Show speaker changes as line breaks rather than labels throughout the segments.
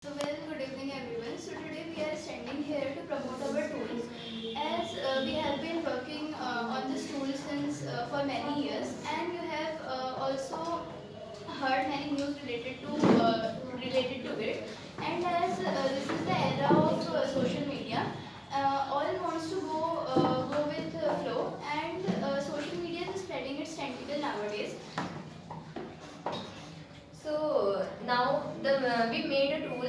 Good evening everyone. So today we are standing here to promote our tools as we have been working on this tool since for many years, and you have also heard many news related to it. And as this is the era of social media, all wants to go with flow, and social media is spreading its tentacle nowadays.
So now we made a tool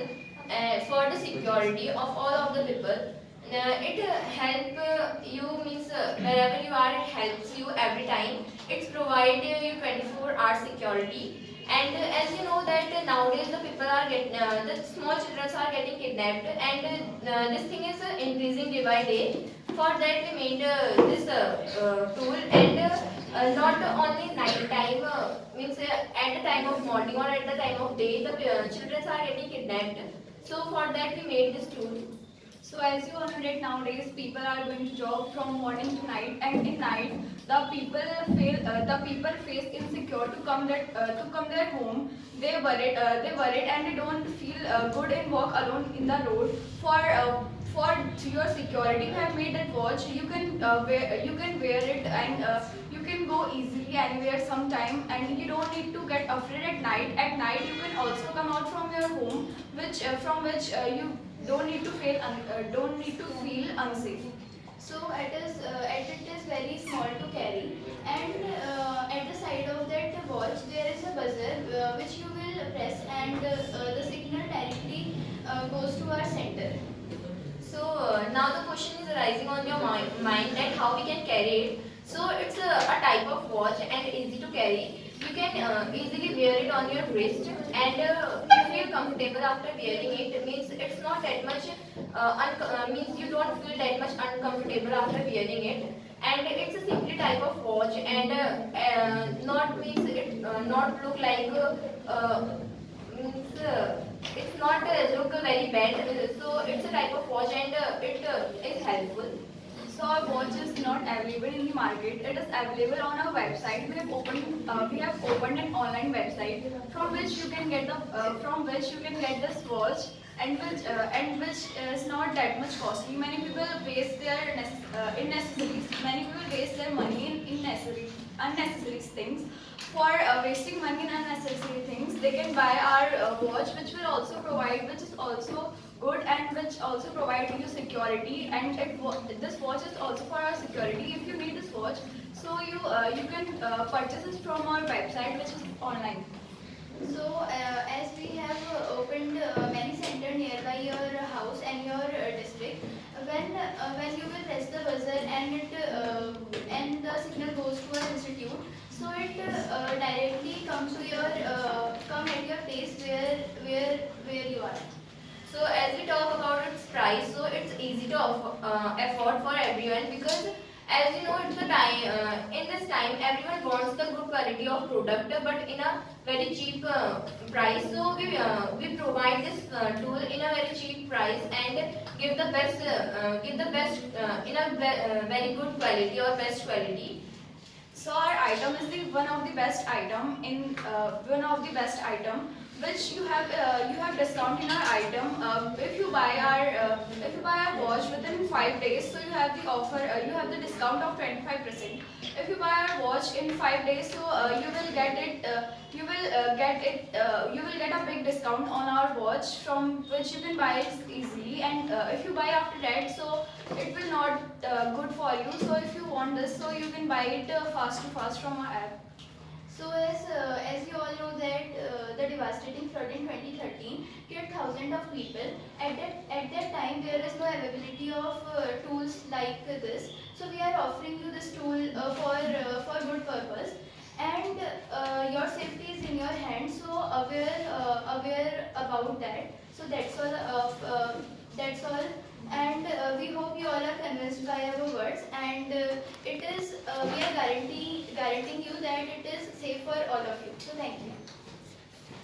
for the security of all of the people. It help you means wherever you are, it helps you every time. It's provide you 24-hour security. And as you know that nowadays the people are getting the small children are getting kidnapped, and this thing is increasing day by day. For that we made this tool, and not only night time means at the time of morning or at the time of day the children are getting kidnapped. So for that we made this tool.
So as you all know that nowadays people are going to job from morning to night, and in night the people face insecure to come their home. They worried and they don't feel good and walk alone in the road. For your security, we have made that watch. You can wear it, and you can go easily anywhere sometime, and you don't need to get afraid at night. At night you can also come out from your home, which you don't need to feel unsafe. So it is very small to carry, and at the side of that watch there is a buzzer which you will press, and the signal directly goes to our center.
So now the question is arising on your mind that how we can carry it. So it's a type of watch and easy to carry. You can easily wear it on your wrist, and you feel comfortable after wearing it. It means it's not that much means you don't feel that much uncomfortable after wearing it. And it's a simply type of watch, and not means it not look like means it's not look very bad. So it's a type of watch, and it is helpful.
So our watch is not available in the market. It is available on our website. We have opened an online website from which you can get this watch, and which is not that much costly. Many people waste their unnecessaries. Many people waste their money in unnecessary things. For wasting money in unnecessary things, they can buy our watch, which is also good, and which also provide you security. And this watch is also for our security. If you need this watch, so you can purchase it from our website, which is online. So as we have opened many centers nearby your house and your district, when you will press the buzzer, and the signal goes to our institute, so it directly comes to your come at your place where you are.
So as we talk about its price, so it's easy to afford for everyone, because as you know it's a time in this time everyone wants the good quality of product but in a very cheap price. So we provide this tool in a very cheap price and give the best in a very good quality or best quality.
So our item is the one of the best item, which you have discount in our item. If you buy our watch within 5 days, so you have the offer. You have the discount of 25%. If you buy our watch in 5 days, so you will get it. You will get a big discount on our watch, from which you can buy it easily. And if you buy after that, so it will not good for you. So if you want this, so you can buy it fast from our app. So as you all know that the devastating flood in 2013 killed thousands of people. At that time there is no availability of tools like this. So we are offering you this tool for good purpose, and your safety is in your hands. So aware about that. So that's all. And we hope you all are convinced by our words, and we are guaranteeing you that it is safe for all of you. So thank you.